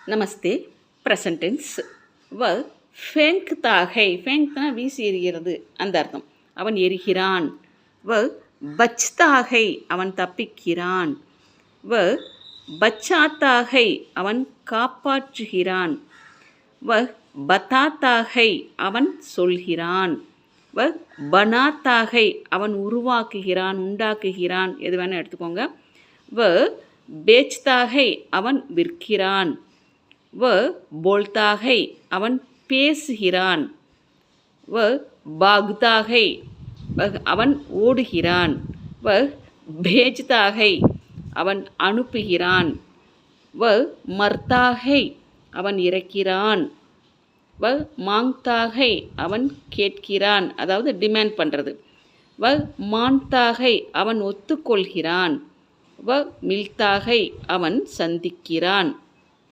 நமஸ்தே. Present tense. வ ஃபேங்க்தாகை, ஃபேங்க்னா வீசி எறிகிறது அந்த அர்த்தம். அவன் எரிகிறான். வ பச்தாகை, அவன் தப்பிக்கிறான். வ பச்சாத்தாகை, அவன் காப்பாற்றுகிறான். வ பதாத்தாகை, அவன் சொல்கிறான். வ பனாத்தாகை, அவன் உருவாக்குகிறான், உண்டாக்குகிறான், எது வேணால் எடுத்துக்கோங்க. வ பேச்தாகை, அவன் விற்கிறான். வ போல்தாகை, அவன் பேசுகிறான். வ பாக்தாகை, அவன் ஓடுகிறான். வ பேஜ்தாகை, அவன் அனுப்புகிறான். வ மர்தாகை, அவன் இறக்கிறான். வ மாங்தாகை, அவன் கேட்கிறான், அதாவது டிமாண்ட் பண்ணுறது. வ மான்தாகை, அவன் ஒத்துக்கொள்கிறான். வ மில்தாகை, அவன் சந்திக்கிறான்.